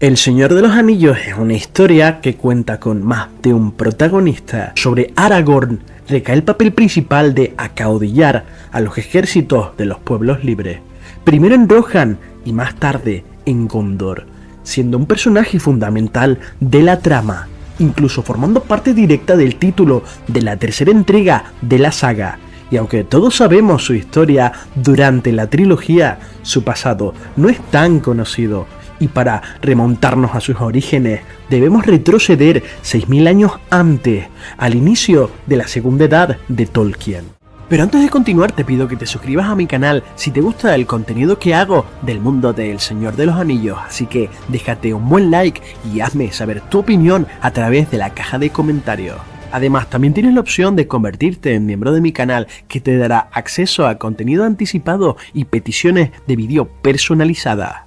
El Señor de los Anillos es una historia que cuenta con más de un protagonista. Sobre Aragorn recae el papel principal de acaudillar a los ejércitos de los pueblos libres, primero en Rohan y más tarde en Gondor, siendo un personaje fundamental de la trama, incluso formando parte directa del título de la tercera entrega de la saga. Y aunque todos sabemos su historia durante la trilogía, su pasado no es tan conocido. Y para remontarnos a sus orígenes, debemos retroceder 6000 años antes, al inicio de la segunda edad de Tolkien. Pero antes de continuar te pido que te suscribas a mi canal si te gusta el contenido que hago del mundo del Señor de los Anillos, así que déjate un buen like y hazme saber tu opinión a través de la caja de comentarios. Además, también tienes la opción de convertirte en miembro de mi canal, que te dará acceso a contenido anticipado y peticiones de vídeo personalizadas.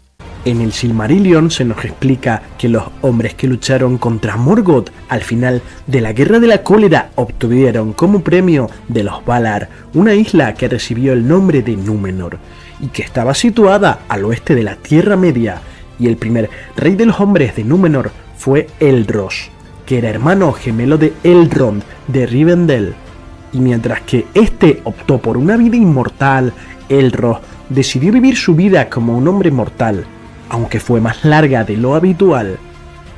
En el Silmarillion se nos explica que los hombres que lucharon contra Morgoth al final de la Guerra de la Cólera obtuvieron como premio de los Valar una isla que recibió el nombre de Númenor y que estaba situada al oeste de la Tierra Media, y el primer rey de los hombres de Númenor fue Elros, que era hermano gemelo de Elrond de Rivendell, y mientras que este optó por una vida inmortal, Elros decidió vivir su vida como un hombre mortal, aunque fue más larga de lo habitual,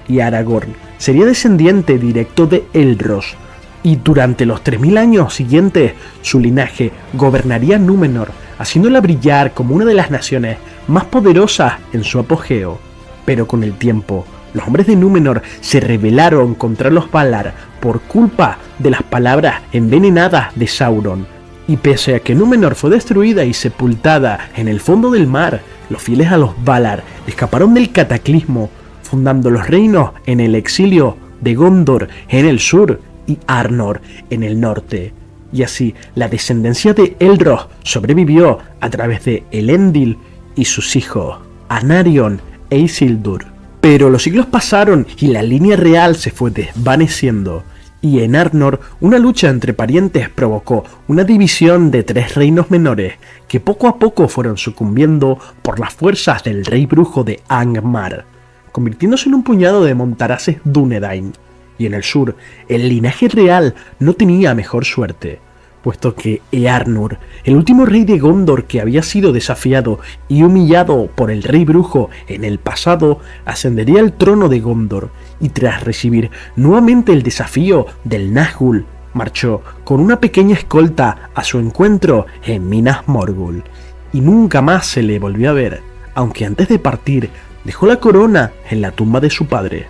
y Aragorn sería descendiente directo de Elros, y durante los 3000 años siguientes su linaje gobernaría Númenor, haciéndola brillar como una de las naciones más poderosas en su apogeo. Pero con el tiempo, los hombres de Númenor se rebelaron contra los Valar por culpa de las palabras envenenadas de Sauron, y pese a que Númenor fue destruida y sepultada en el fondo del mar, los fieles a los Valar escaparon del cataclismo, fundando los reinos en el exilio de Gondor en el sur y Arnor en el norte. Y así la descendencia de Elros sobrevivió a través de Elendil y sus hijos, Anarion e Isildur. Pero los siglos pasaron y la línea real se fue desvaneciendo, y en Arnor una lucha entre parientes provocó una división de 3 reinos menores que poco a poco fueron sucumbiendo por las fuerzas del rey brujo de Angmar, convirtiéndose en un puñado de montaraces Dúnedain. Y en el sur, el linaje real no tenía mejor suerte, puesto que Eärnur, el último rey de Gondor que había sido desafiado y humillado por el rey brujo en el pasado, ascendería al trono de Gondor, y tras recibir nuevamente el desafío del Nazgûl, marchó con una pequeña escolta a su encuentro en Minas Morgul, y nunca más se le volvió a ver, aunque antes de partir dejó la corona en la tumba de su padre.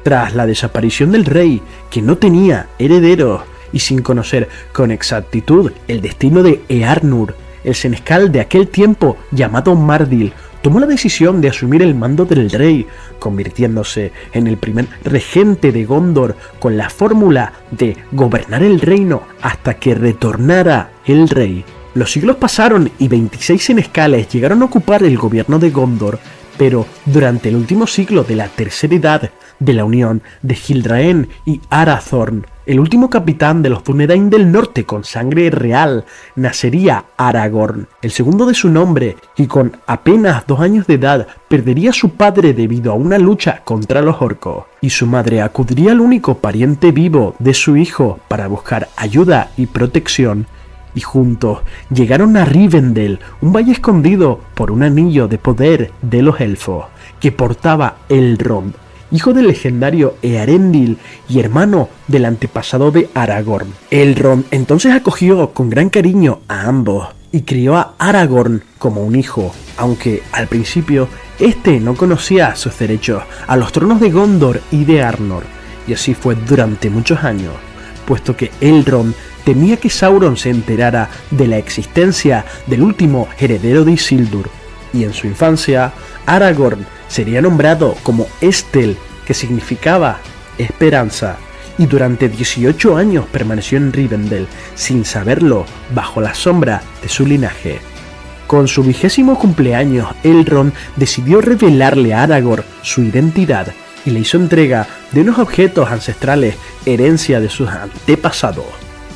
Tras la desaparición del rey, que no tenía herederos, y sin conocer con exactitud el destino de Eärnur, el senescal de aquel tiempo llamado Mardil tomó la decisión de asumir el mando del rey, convirtiéndose en el primer regente de Gondor con la fórmula de gobernar el reino hasta que retornara el rey. Los siglos pasaron y 26 senescales llegaron a ocupar el gobierno de Gondor, pero durante el último siglo de la tercera edad, de la unión de Gildraen y Arathorn, el último capitán de los Dúnedain del norte con sangre real, nacería Aragorn, el segundo de su nombre, y con apenas 2 años de edad perdería a su padre debido a una lucha contra los orcos, y su madre acudiría al único pariente vivo de su hijo para buscar ayuda y protección, y juntos llegaron a Rivendell, un valle escondido por un anillo de poder de los elfos, que portaba Elrond, hijo del legendario Eärendil y hermano del antepasado de Aragorn. Elrond entonces acogió con gran cariño a ambos y crió a Aragorn como un hijo, aunque al principio este no conocía sus derechos a los tronos de Gondor y de Arnor, y así fue durante muchos años, puesto que Elrond temía que Sauron se enterara de la existencia del último heredero de Isildur, y en su infancia Aragorn sería nombrado como Estel, que significaba esperanza, y durante 18 años permaneció en Rivendell, sin saberlo, bajo la sombra de su linaje. Con su 20º cumpleaños, Elrond decidió revelarle a Aragorn su identidad y le hizo entrega de unos objetos ancestrales, herencia de sus antepasados,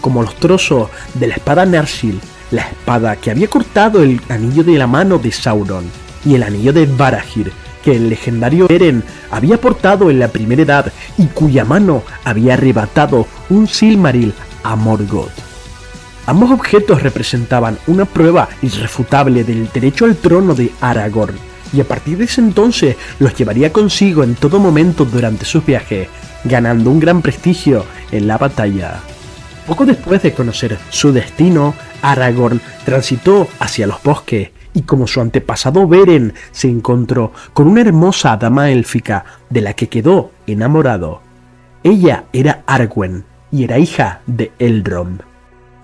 como los trozos de la espada Narsil, la espada que había cortado el anillo de la mano de Sauron, y el anillo de Barahir, que el legendario Eren había portado en la Primera Edad y cuya mano había arrebatado un Silmaril a Morgoth. Ambos objetos representaban una prueba irrefutable del derecho al trono de Aragorn, y a partir de ese entonces los llevaría consigo en todo momento durante sus viajes, ganando un gran prestigio en la batalla. Poco después de conocer su destino, Aragorn transitó hacia los bosques, y como su antepasado Beren se encontró con una hermosa dama élfica de la que quedó enamorado. Ella era Arwen y era hija de Elrond.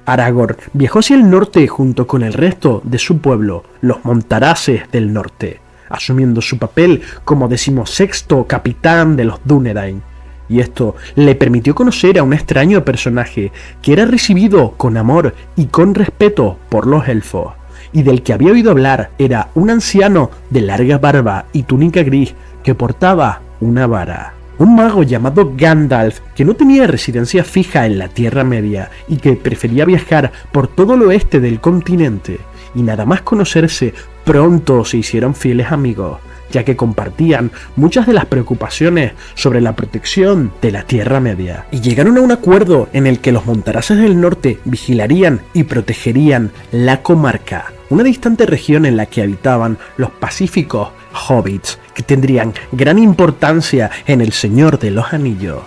Aragorn viajó hacia el norte junto con el resto de su pueblo, los Montaraces del Norte, asumiendo su papel como 16º capitán de los Dúnedain, y esto le permitió conocer a un extraño personaje que era recibido con amor y con respeto por los elfos, y del que había oído hablar. Era un anciano de larga barba y túnica gris que portaba una vara. Un mago llamado Gandalf, que no tenía residencia fija en la Tierra Media y que prefería viajar por todo el oeste del continente, y nada más conocerse, pronto se hicieron fieles amigos, ya que compartían muchas de las preocupaciones sobre la protección de la Tierra Media, y llegaron a un acuerdo en el que los Montaraces del Norte vigilarían y protegerían la comarca, una distante región en la que habitaban los pacíficos hobbits, que tendrían gran importancia en El Señor de los Anillos.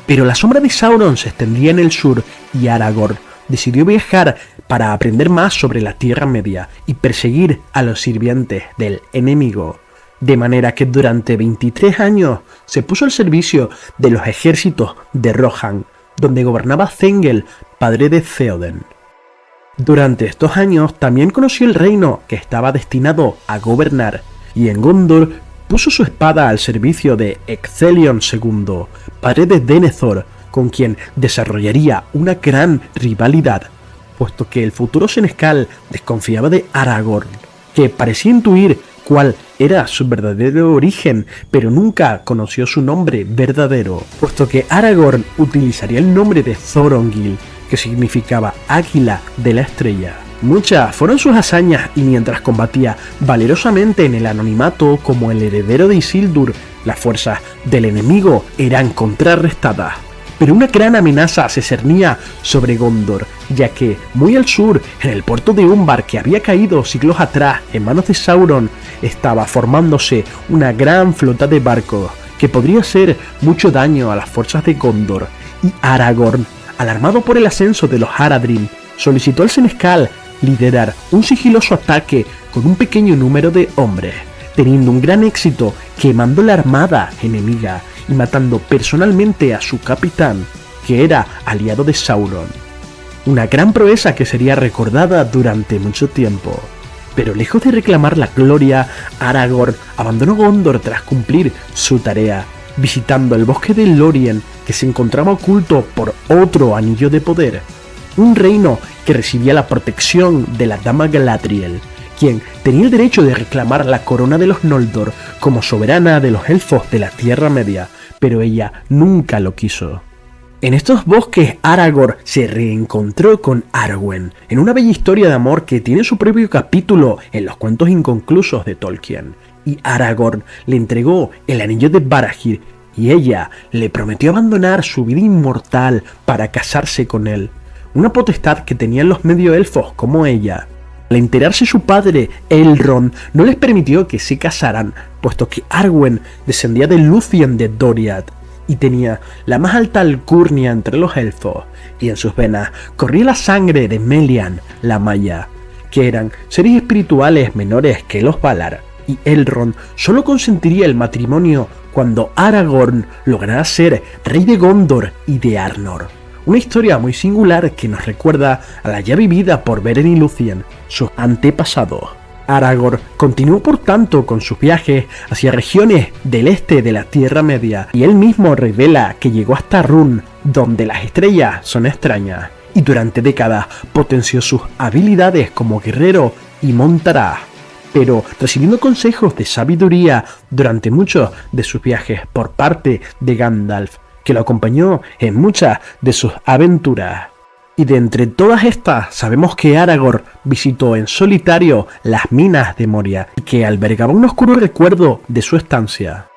Pero la sombra de Sauron se extendía en el sur y Aragorn decidió viajar para aprender más sobre la Tierra Media y perseguir a los sirvientes del enemigo, de manera que durante 23 años se puso al servicio de los ejércitos de Rohan, donde gobernaba Zengel, padre de Theoden. Durante estos años también conoció el reino que estaba destinado a gobernar, y en Gondor puso su espada al servicio de Ecthelion II, padre de Denethor, con quien desarrollaría una gran rivalidad, puesto que el futuro senescal desconfiaba de Aragorn, que parecía intuir cuál era su verdadero origen, pero nunca conoció su nombre verdadero, puesto que Aragorn utilizaría el nombre de Thorongil, que significaba águila de la estrella. Muchas fueron sus hazañas, y mientras combatía valerosamente en el anonimato como el heredero de Isildur, las fuerzas del enemigo eran contrarrestadas. Pero una gran amenaza se cernía sobre Gondor, ya que muy al sur, en el puerto de Umbar, que había caído siglos atrás en manos de Sauron, estaba formándose una gran flota de barcos que podría hacer mucho daño a las fuerzas de Gondor, y Aragorn, alarmado por el ascenso de los Haradrim, solicitó al senescal liderar un sigiloso ataque con un pequeño número de hombres, teniendo un gran éxito quemando la armada enemiga y matando personalmente a su capitán, que era aliado de Sauron. Una gran proeza que sería recordada durante mucho tiempo. Pero lejos de reclamar la gloria, Aragorn abandonó Gondor tras cumplir su tarea, visitando el bosque de Lórien, que se encontraba oculto por otro anillo de poder, un reino que recibía la protección de la dama Galadriel, quien tenía el derecho de reclamar la corona de los Noldor como soberana de los elfos de la Tierra Media, pero ella nunca lo quiso. En estos bosques, Aragorn se reencontró con Arwen, en una bella historia de amor que tiene su propio capítulo en los cuentos inconclusos de Tolkien, y Aragorn le entregó el anillo de Barahir, y ella le prometió abandonar su vida inmortal para casarse con él, una potestad que tenían los medio elfos como ella. Al enterarse su padre, Elrond, no les permitió que se casaran, puesto que Arwen descendía de Lúthien de Doriath y tenía la más alta alcurnia entre los elfos, y en sus venas corría la sangre de Melian, la Maya, que eran seres espirituales menores que los Valar, y Elrond solo consentiría el matrimonio cuando Aragorn lograra ser rey de Gondor y de Arnor. Una historia muy singular que nos recuerda a la ya vivida por Beren y Lúthien, sus antepasados. Aragorn continuó por tanto con sus viajes hacia regiones del este de la Tierra Media, y él mismo revela que llegó hasta Rhûn, donde las estrellas son extrañas, y durante décadas potenció sus habilidades como guerrero y montaraz, pero recibiendo consejos de sabiduría durante muchos de sus viajes por parte de Gandalf, que lo acompañó en muchas de sus aventuras. Y de entre todas estas, sabemos que Aragorn visitó en solitario las minas de Moria y que albergaba un oscuro recuerdo de su estancia.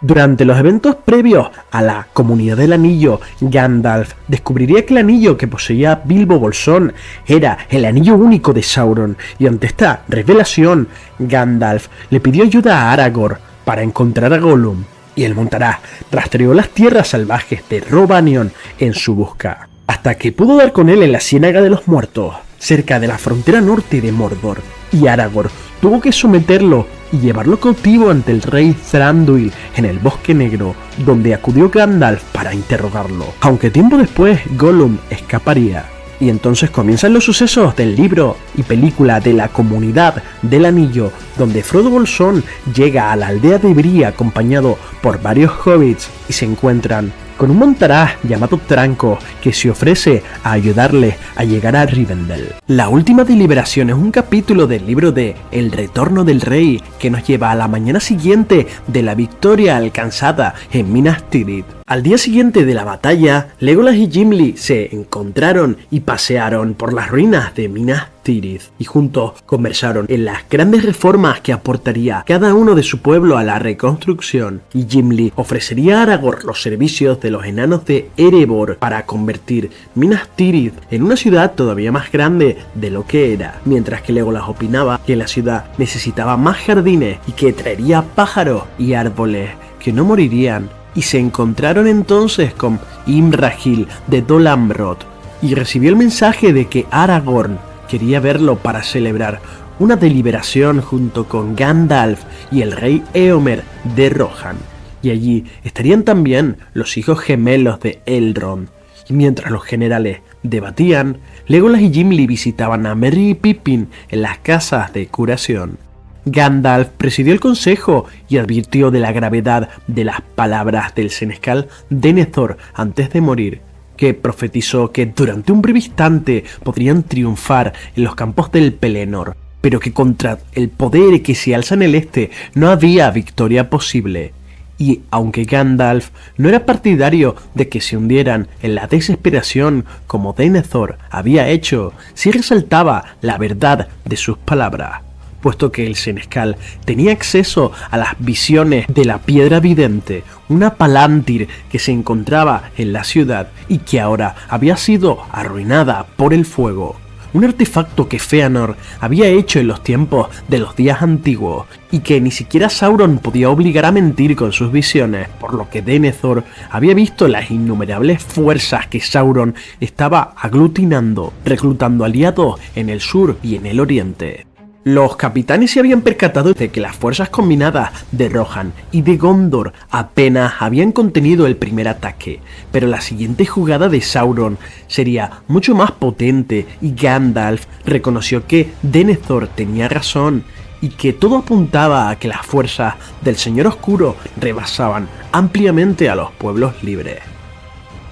Durante los eventos previos a la Comunidad del Anillo, Gandalf descubriría que el anillo que poseía Bilbo Bolsón era el anillo único de Sauron, y ante esta revelación, Gandalf le pidió ayuda a Aragorn para encontrar a Gollum, y el Montaraz rastreó las tierras salvajes de Rhovanion en su busca, hasta que pudo dar con él en la Ciénaga de los Muertos, cerca de la frontera norte de Mordor, y Aragorn tuvo que someterlo y llevarlo cautivo ante el rey Thranduil en el Bosque Negro, donde acudió Gandalf para interrogarlo, aunque tiempo después Gollum escaparía. Y entonces comienzan los sucesos del libro y película de la Comunidad del Anillo, donde Frodo Bolsón llega a la aldea de Bree acompañado por varios hobbits y se encuentran con un Montaraz llamado Tranco que se ofrece a ayudarle a llegar a Rivendell. La última deliberación es un capítulo del libro de El Retorno del Rey que nos lleva a la mañana siguiente de la victoria alcanzada en Minas Tirith. Al día siguiente de la batalla, Legolas y Gimli se encontraron y pasearon por las ruinas de Minas Tirith y juntos conversaron en las grandes reformas que aportaría cada uno de su pueblo a la reconstrucción, y Gimli ofrecería a Aragorn los servicios de los enanos de Erebor para convertir Minas Tirith en una ciudad todavía más grande de lo que era, mientras que Legolas opinaba que la ciudad necesitaba más jardines y que traería pájaros y árboles que no morirían. Y se encontraron entonces con Imrahil de Dol Amroth y recibió el mensaje de que Aragorn quería verlo para celebrar una deliberación junto con Gandalf y el rey Éomer de Rohan. Y allí estarían también los hijos gemelos de Elrond. Y mientras los generales debatían, Legolas y Gimli visitaban a Merry y Pippin en las casas de curación. Gandalf presidió el consejo y advirtió de la gravedad de las palabras del senescal Denethor antes de morir, que profetizó que durante un breve instante podrían triunfar en los campos del Pelennor, pero que contra el poder que se alza en el este no había victoria posible. Y aunque Gandalf no era partidario de que se hundieran en la desesperación como Denethor había hecho, sí resaltaba la verdad de sus palabras, puesto que el senescal tenía acceso a las visiones de la piedra vidente, una palantir que se encontraba en la ciudad y que ahora había sido arruinada por el fuego. Un artefacto que Fëanor había hecho en los tiempos de los días antiguos y que ni siquiera Sauron podía obligar a mentir con sus visiones, por lo que Denethor había visto las innumerables fuerzas que Sauron estaba aglutinando, reclutando aliados en el sur y en el oriente. Los capitanes se habían percatado de que las fuerzas combinadas de Rohan y de Gondor apenas habían contenido el primer ataque, pero la siguiente jugada de Sauron sería mucho más potente y Gandalf reconoció que Denethor tenía razón y que todo apuntaba a que las fuerzas del Señor Oscuro rebasaban ampliamente a los pueblos libres.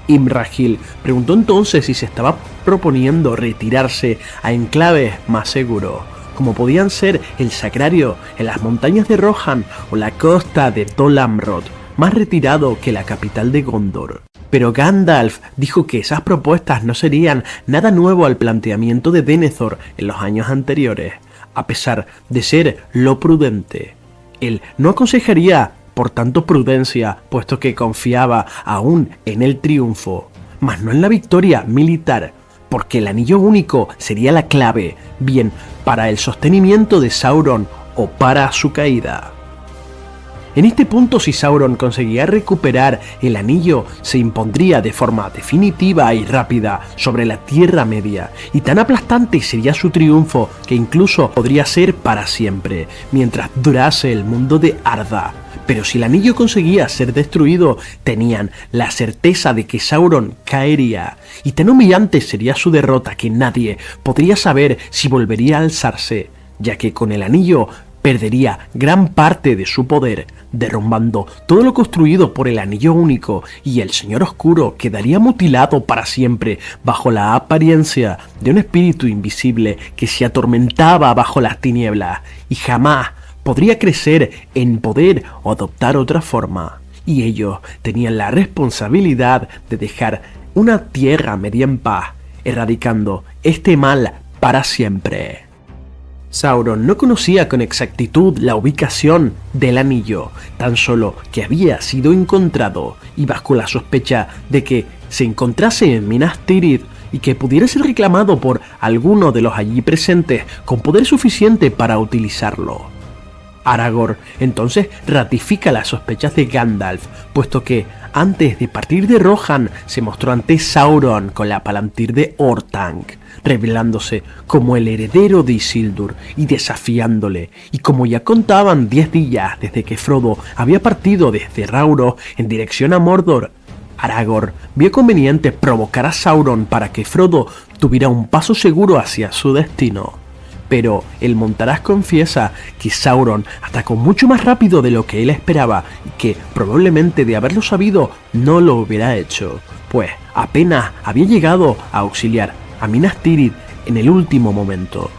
Imrahil preguntó entonces si se estaba proponiendo retirarse a enclaves más seguros, como podían ser el Sacrario en las montañas de Rohan o la costa de Dol Amroth, más retirado que la capital de Gondor. Pero Gandalf dijo que esas propuestas no serían nada nuevo al planteamiento de Denethor en los años anteriores, a pesar de ser lo prudente. Él no aconsejaría, por tanto, prudencia, puesto que confiaba aún en el triunfo, mas no en la victoria militar, porque el anillo único sería la clave, bien para el sostenimiento de Sauron o para su caída. En este punto, si Sauron conseguía recuperar el anillo, se impondría de forma definitiva y rápida sobre la Tierra Media, y tan aplastante sería su triunfo que incluso podría ser para siempre, mientras durase el mundo de Arda. Pero si el anillo conseguía ser destruido, tenían la certeza de que Sauron caería, y tan humillante sería su derrota que nadie podría saber si volvería a alzarse, ya que con el anillo perdería gran parte de su poder, derrumbando todo lo construido por el anillo único, y el Señor Oscuro quedaría mutilado para siempre bajo la apariencia de un espíritu invisible que se atormentaba bajo las tinieblas, y jamás podría crecer en poder o adoptar otra forma. Y ellos tenían la responsabilidad de dejar una Tierra Media en paz, erradicando este mal para siempre. Sauron no conocía con exactitud la ubicación del anillo, tan solo que había sido encontrado, y bajo la sospecha de que se encontrase en Minas Tirith y que pudiera ser reclamado por alguno de los allí presentes con poder suficiente para utilizarlo. Aragorn entonces ratifica las sospechas de Gandalf, puesto que antes de partir de Rohan se mostró ante Sauron con la Palantir de Orthanc, revelándose como el heredero de Isildur y desafiándole, y como ya contaban 10 días desde que Frodo había partido desde Rauros en dirección a Mordor, Aragorn vio conveniente provocar a Sauron para que Frodo tuviera un paso seguro hacia su destino. Pero el Montaraz confiesa que Sauron atacó mucho más rápido de lo que él esperaba y que probablemente de haberlo sabido no lo hubiera hecho, pues apenas había llegado a auxiliar a Minas Tirith en el último momento.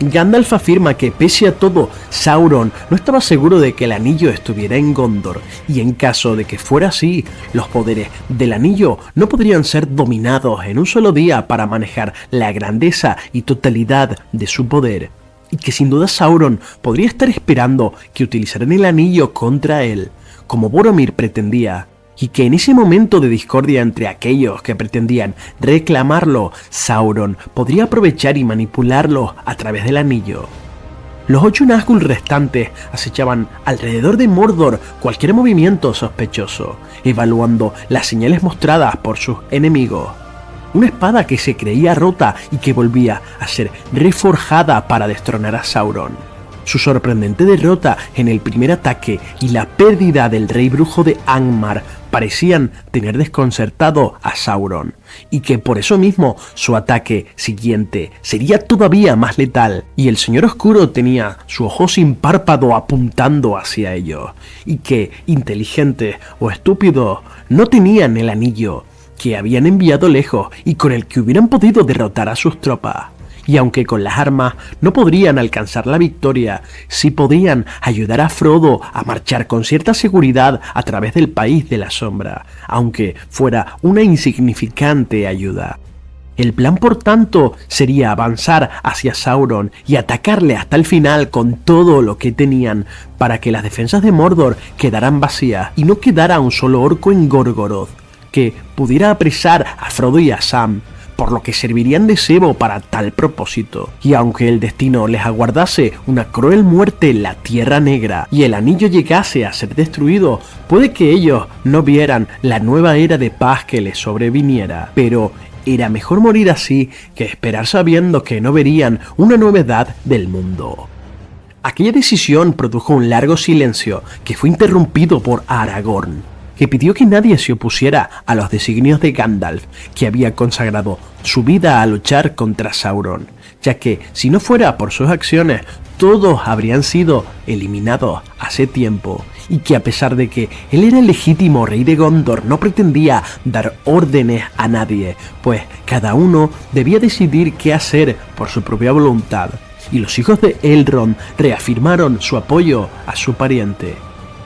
Gandalf afirma que pese a todo, Sauron no estaba seguro de que el anillo estuviera en Gondor, y en caso de que fuera así, los poderes del anillo no podrían ser dominados en un solo día para manejar la grandeza y totalidad de su poder, y que sin duda Sauron podría estar esperando que utilizaran el anillo contra él, como Boromir pretendía, y que en ese momento de discordia entre aquellos que pretendían reclamarlo, Sauron podría aprovechar y manipularlo a través del anillo. Los 8 Nazgûl restantes acechaban alrededor de Mordor cualquier movimiento sospechoso, evaluando las señales mostradas por sus enemigos. Una espada que se creía rota y que volvía a ser reforjada para destronar a Sauron. Su sorprendente derrota en el primer ataque y la pérdida del rey brujo de Angmar parecían tener desconcertado a Sauron, y que por eso mismo su ataque siguiente sería todavía más letal, y el Señor Oscuro tenía su ojo sin párpado apuntando hacia ellos, y que, inteligentes o estúpidos, no tenían el anillo que habían enviado lejos y con el que hubieran podido derrotar a sus tropas. Y aunque con las armas no podrían alcanzar la victoria, sí podían ayudar a Frodo a marchar con cierta seguridad a través del País de la Sombra, aunque fuera una insignificante ayuda. El plan, por tanto, sería avanzar hacia Sauron y atacarle hasta el final con todo lo que tenían, para que las defensas de Mordor quedaran vacías y no quedara un solo orco en Gorgoroth que pudiera apresar a Frodo y a Sam, por lo que servirían de cebo para tal propósito. Y aunque el destino les aguardase una cruel muerte en la Tierra Negra y el anillo llegase a ser destruido, puede que ellos no vieran la nueva era de paz que les sobreviniera, pero era mejor morir así que esperar sabiendo que no verían una nueva edad del mundo. Aquella decisión produjo un largo silencio que fue interrumpido por Aragorn, que pidió que nadie se opusiera a los designios de Gandalf, que había consagrado su vida a luchar contra Sauron, ya que si no fuera por sus acciones, todos habrían sido eliminados hace tiempo, y que a pesar de que él era el legítimo rey de Gondor, no pretendía dar órdenes a nadie, pues cada uno debía decidir qué hacer por su propia voluntad, y los hijos de Elrond reafirmaron su apoyo a su pariente.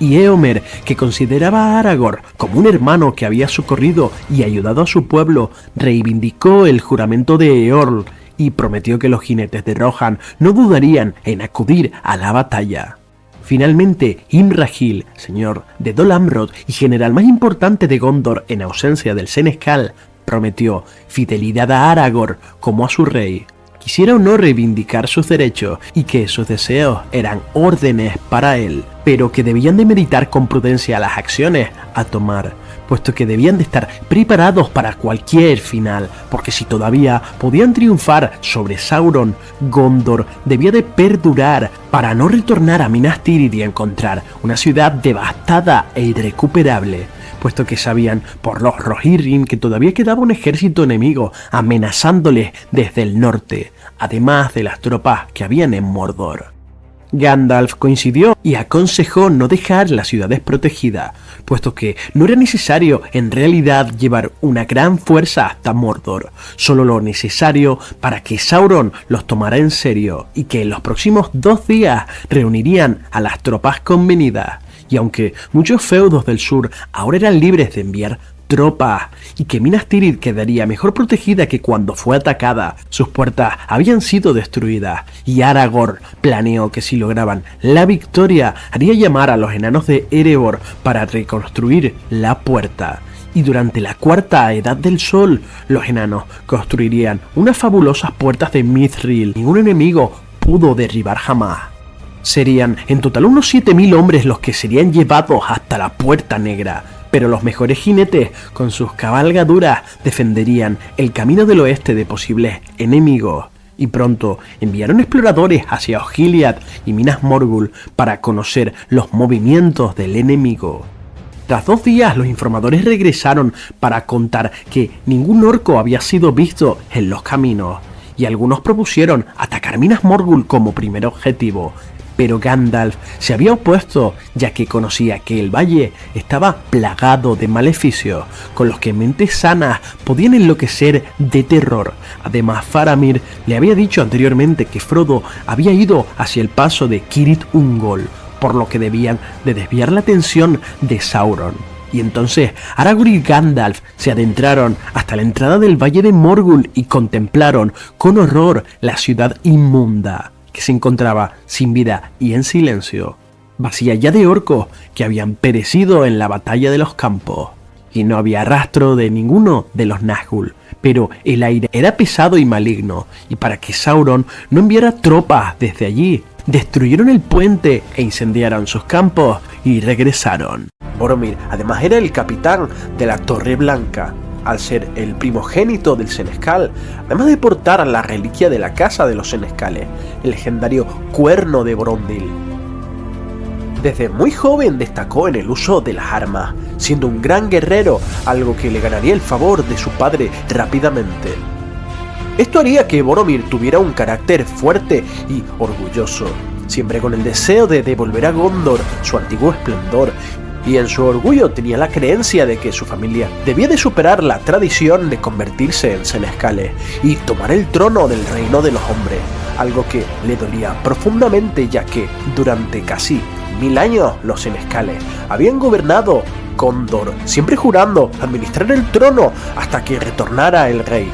Y Éomer, que consideraba a Aragorn como un hermano que había socorrido y ayudado a su pueblo, reivindicó el juramento de Eorl y prometió que los jinetes de Rohan no dudarían en acudir a la batalla. Finalmente, Imrahil, señor de Dol Amroth y general más importante de Gondor en ausencia del Senescal, prometió fidelidad a Aragorn como a su rey. Quisiera o no reivindicar sus derechos y que sus deseos eran órdenes para él, pero que debían de meditar con prudencia las acciones a tomar, puesto que debían de estar preparados para cualquier final, porque si todavía podían triunfar sobre Sauron, Gondor debía de perdurar para no retornar a Minas Tirith y encontrar una ciudad devastada e irrecuperable, puesto que sabían por los Rohirrim que todavía quedaba un ejército enemigo amenazándoles desde el norte, además de las tropas que habían en Mordor. Gandalf coincidió y aconsejó no dejar las ciudades protegidas, puesto que no era necesario en realidad llevar una gran fuerza hasta Mordor, solo lo necesario para que Sauron los tomara en serio, y que en los próximos 2 días reunirían a las tropas convenidas. Y aunque muchos feudos del sur ahora eran libres de enviar tropas y que Minas Tirith quedaría mejor protegida que cuando fue atacada. Sus puertas habían sido destruidas y Aragorn planeó que si lograban la victoria haría llamar a los enanos de Erebor para reconstruir la puerta. Y durante la cuarta edad del sol, los enanos construirían unas fabulosas puertas de Mithril. Ningún enemigo pudo derribar jamás. Serían en total unos 7000 hombres los que serían llevados hasta la Puerta Negra, pero los mejores jinetes con sus cabalgaduras defenderían el camino del oeste de posibles enemigos. Y pronto enviaron exploradores hacia Osgiliath y Minas Morgul para conocer los movimientos del enemigo. Tras 2 días, los informadores regresaron para contar que ningún orco había sido visto en los caminos, y algunos propusieron atacar Minas Morgul como primer objetivo, pero Gandalf se había opuesto, ya que conocía que el valle estaba plagado de maleficios, con los que mentes sanas podían enloquecer de terror. Además, Faramir le había dicho anteriormente que Frodo había ido hacia el paso de Cirith Ungol, por lo que debían de desviar la atención de Sauron. Y entonces Aragorn y Gandalf se adentraron hasta la entrada del Valle de Morgul y contemplaron con horror la ciudad inmunda, que se encontraba sin vida y en silencio, vacía ya de orcos que habían perecido en la batalla de los campos. Y no había rastro de ninguno de los Nazgûl, pero el aire era pesado y maligno, y para que Sauron no enviara tropas desde allí, destruyeron el puente e incendiaron sus campos y regresaron. Boromir además era el capitán de la Torre Blanca, al ser el primogénito del Senescal, además de portar la reliquia de la casa de los Senescales, el legendario cuerno de Borondil. Desde muy joven destacó en el uso de las armas, siendo un gran guerrero, algo que le ganaría el favor de su padre rápidamente. Esto haría que Boromir tuviera un carácter fuerte y orgulloso, siempre con el deseo de devolver a Gondor su antiguo esplendor, y en su orgullo tenía la creencia de que su familia debía de superar la tradición de convertirse en senescales y tomar el trono del reino de los hombres, algo que le dolía profundamente, ya que durante casi 1000 años los senescales habían gobernado Gondor, siempre jurando administrar el trono hasta que retornara el rey.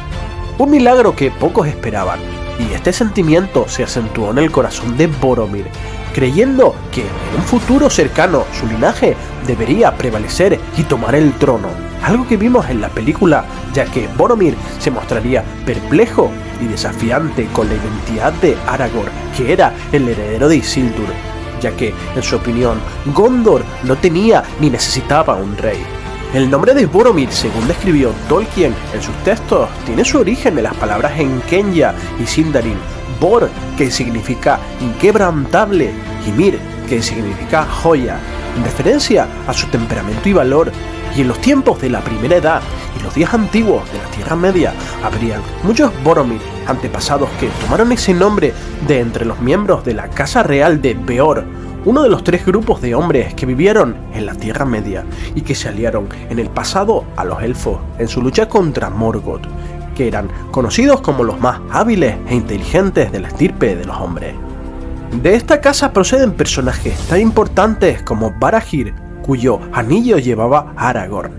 Un milagro que pocos esperaban, y este sentimiento se acentuó en el corazón de Boromir, creyendo que en un futuro cercano su linaje debería prevalecer y tomar el trono, algo que vimos en la película, ya que Boromir se mostraría perplejo y desafiante con la identidad de Aragorn, que era el heredero de Isildur, ya que, en su opinión, Gondor no tenía ni necesitaba un rey. El nombre de Boromir, según describió Tolkien en sus textos, tiene su origen en las palabras en Quenya y Sindarin, Bor, que significa inquebrantable, y Mir, que significa joya, en referencia a su temperamento y valor. Y en los tiempos de la Primera Edad y los días antiguos de la Tierra Media, habrían muchos Boromir antepasados que tomaron ese nombre de entre los miembros de la Casa Real de Beor, uno de los 3 grupos de hombres que vivieron en la Tierra Media y que se aliaron en el pasado a los elfos en su lucha contra Morgoth, que eran conocidos como los más hábiles e inteligentes de la estirpe de los hombres. De esta casa proceden personajes tan importantes como Barahir, cuyo anillo llevaba Aragorn,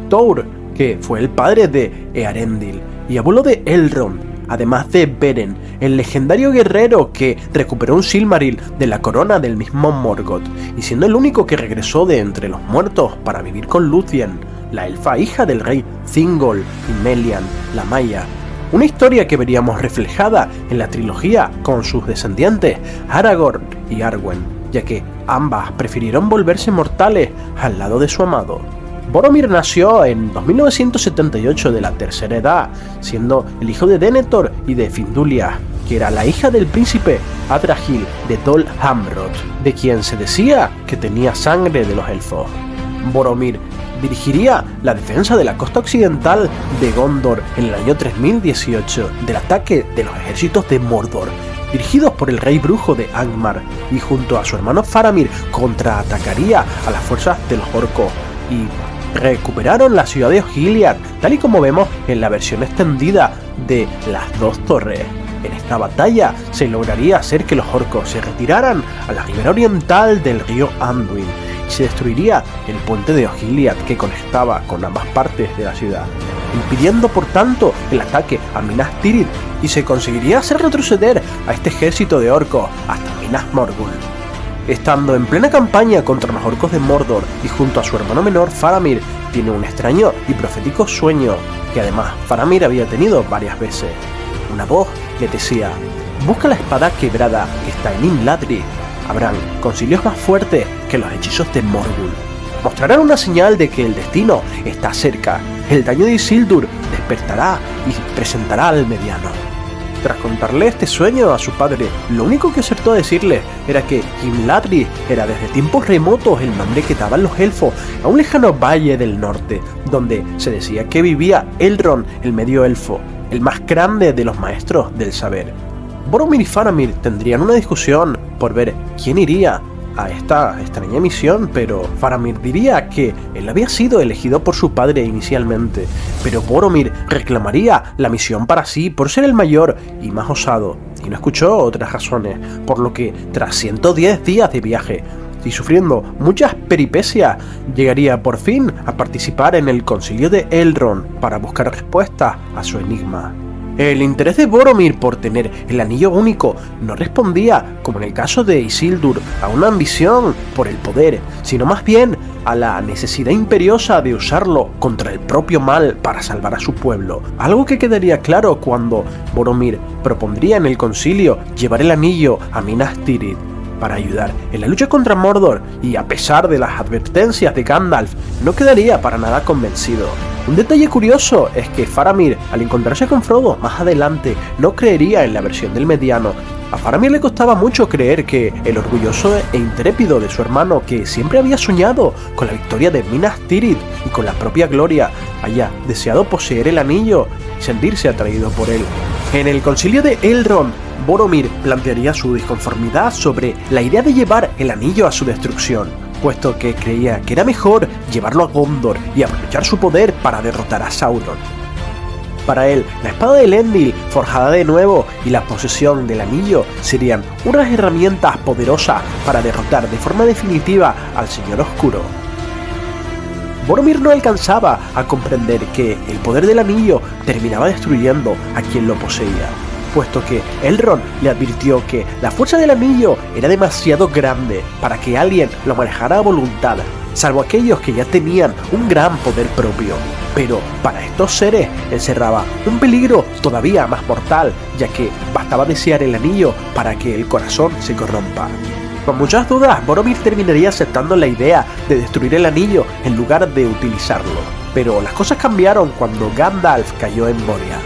Taur, que fue el padre de Earendil y abuelo de Elrond, además de Beren, el legendario guerrero que recuperó un Silmaril de la corona del mismo Morgoth, y siendo el único que regresó de entre los muertos para vivir con Lúthien, la elfa hija del rey Thingol, y Melian, la Maya. Una historia que veríamos reflejada en la trilogía con sus descendientes Aragorn y Arwen, ya que ambas prefirieron volverse mortales al lado de su amado. Boromir nació en 2978 de la Tercera Edad, siendo el hijo de Denethor y de Findulia, que era la hija del príncipe Adragil de Dol Amroth, de quien se decía que tenía sangre de los elfos. Boromir dirigiría la defensa de la costa occidental de Gondor en el año 3018 del ataque de los ejércitos de Mordor, dirigidos por el rey brujo de Angmar, y junto a su hermano Faramir contraatacaría a las fuerzas de los orcos y recuperaron la ciudad de Osgiliath, tal y como vemos en la versión extendida de Las Dos Torres. En esta batalla se lograría hacer que los orcos se retiraran a la ribera oriental del río Anduin, se destruiría el puente de Osgiliath que conectaba con ambas partes de la ciudad, impidiendo por tanto el ataque a Minas Tirith, y se conseguiría hacer retroceder a este ejército de orcos hasta Minas Morgul. Estando en plena campaña contra los orcos de Mordor y junto a su hermano menor Faramir, tiene un extraño y profético sueño que además Faramir había tenido varias veces. Una voz le decía: busca la espada quebrada que está en Imladri. Habrán concilios más fuertes que los hechizos de Morgul. Mostrarán una señal de que el destino está cerca. El daño de Isildur despertará y presentará al mediano. Tras contarle este sueño a su padre, lo único que acertó a decirle era que Imladri era desde tiempos remotos el nombre que daban los elfos a un lejano valle del norte, donde se decía que vivía Elrond, el medio elfo, el más grande de los maestros del saber. Boromir y Faramir tendrían una discusión por ver quién iría a esta extraña misión, pero Faramir diría que él había sido elegido por su padre inicialmente, pero Boromir reclamaría la misión para sí por ser el mayor y más osado, y no escuchó otras razones, por lo que tras 110 días de viaje y sufriendo muchas peripecias, llegaría por fin a participar en el concilio de Elrond para buscar respuestas a su enigma. El interés de Boromir por tener el anillo único no respondía, como en el caso de Isildur, a una ambición por el poder, sino más bien a la necesidad imperiosa de usarlo contra el propio mal para salvar a su pueblo, algo que quedaría claro cuando Boromir propondría en el concilio llevar el anillo a Minas Tirith para ayudar en la lucha contra Mordor, y a pesar de las advertencias de Gandalf, no quedaría para nada convencido. Un detalle curioso es que Faramir, al encontrarse con Frodo más adelante, no creería en la versión del mediano. A Faramir le costaba mucho creer que el orgulloso e intrépido de su hermano, que siempre había soñado con la victoria de Minas Tirith y con la propia gloria, haya deseado poseer el anillo y sentirse atraído por él. En el concilio de Elrond, Boromir plantearía su disconformidad sobre la idea de llevar el anillo a su destrucción, puesto que creía que era mejor llevarlo a Gondor y aprovechar su poder para derrotar a Sauron. Para él, la espada de Elendil, forjada de nuevo, y la posesión del anillo serían unas herramientas poderosas para derrotar de forma definitiva al Señor Oscuro. Boromir no alcanzaba a comprender que el poder del anillo terminaba destruyendo a quien lo poseía, puesto que Elrond le advirtió que la fuerza del anillo era demasiado grande para que alguien lo manejara a voluntad, salvo aquellos que ya tenían un gran poder propio. Pero para estos seres encerraba un peligro todavía más mortal, ya que bastaba desear el anillo para que el corazón se corrompa. Con muchas dudas, Boromir terminaría aceptando la idea de destruir el anillo en lugar de utilizarlo, pero las cosas cambiaron cuando Gandalf cayó en Moria.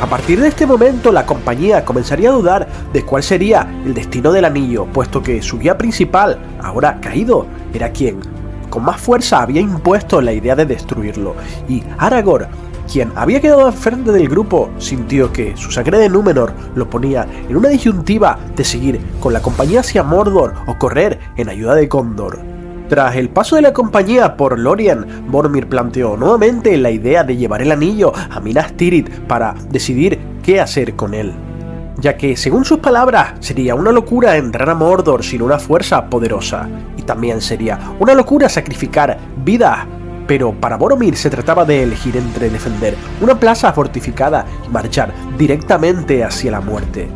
A partir de este momento, la compañía comenzaría a dudar de cuál sería el destino del anillo, puesto que su guía principal, ahora caído, era quien con más fuerza había impuesto la idea de destruirlo, y Aragorn, quien había quedado al frente del grupo, sintió que su sangre de Númenor lo ponía en una disyuntiva de seguir con la compañía hacia Mordor o correr en ayuda de Gondor. Tras el paso de la compañía por Lórien, Boromir planteó nuevamente la idea de llevar el anillo a Minas Tirith para decidir qué hacer con él, ya que, según sus palabras, sería una locura entrar a Mordor sin una fuerza poderosa, y también sería una locura sacrificar vidas. Pero para Boromir se trataba de elegir entre defender una plaza fortificada y marchar directamente hacia la muerte.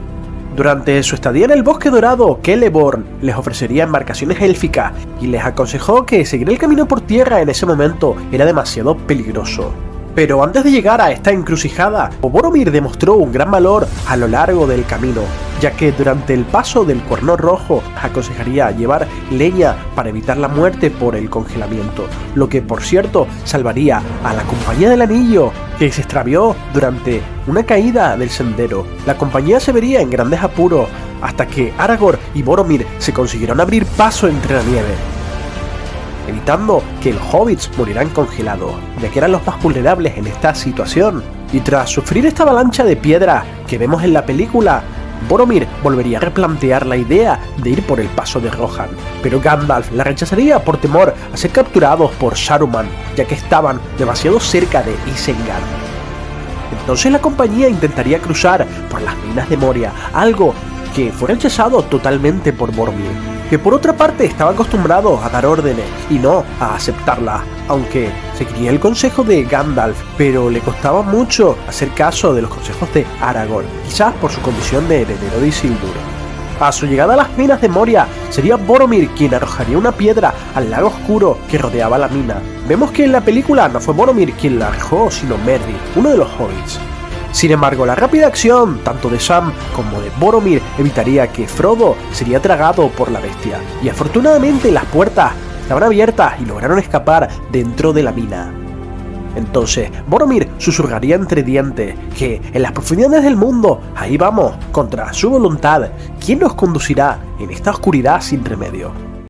Durante su estadía en el Bosque Dorado, Celeborn les ofrecería embarcaciones élficas y les aconsejó que seguir el camino por tierra en ese momento era demasiado peligroso. Pero antes de llegar a esta encrucijada, Boromir demostró un gran valor a lo largo del camino, ya que durante el paso del Cuerno Rojo aconsejaría llevar leña para evitar la muerte por el congelamiento, lo que por cierto salvaría a la Compañía del Anillo, que se extravió durante una caída del sendero. La compañía se vería en grandes apuros hasta que Aragorn y Boromir se consiguieron abrir paso entre la nieve, evitando que los hobbits murieran congelados, ya que eran los más vulnerables en esta situación. Y tras sufrir esta avalancha de piedra que vemos en la película, Boromir volvería a replantear la idea de ir por el paso de Rohan, pero Gandalf la rechazaría por temor a ser capturados por Saruman, ya que estaban demasiado cerca de Isengard. Entonces la compañía intentaría cruzar por las minas de Moria, algo que fue rechazado totalmente por Boromir. que por otra parte estaba acostumbrado a dar órdenes y no a aceptarlas, aunque seguiría el consejo de Gandalf, pero le costaba mucho hacer caso de los consejos de Aragorn, quizás por su condición de heredero de Isildur. A su llegada a las minas de Moria, sería Boromir quien arrojaría una piedra al lago oscuro que rodeaba la mina. Vemos que en la película no fue Boromir quien la arrojó, sino Merry, uno de los hobbits. Sin embargo, la rápida acción, tanto de Sam como de Boromir, evitaría que Frodo sería tragado por la bestia, y afortunadamente las puertas estaban abiertas y lograron escapar dentro de la mina. Entonces, Boromir susurraría entre dientes que en las profundidades del mundo, ahí vamos, contra su voluntad, ¿quién nos conducirá en esta oscuridad sin remedio?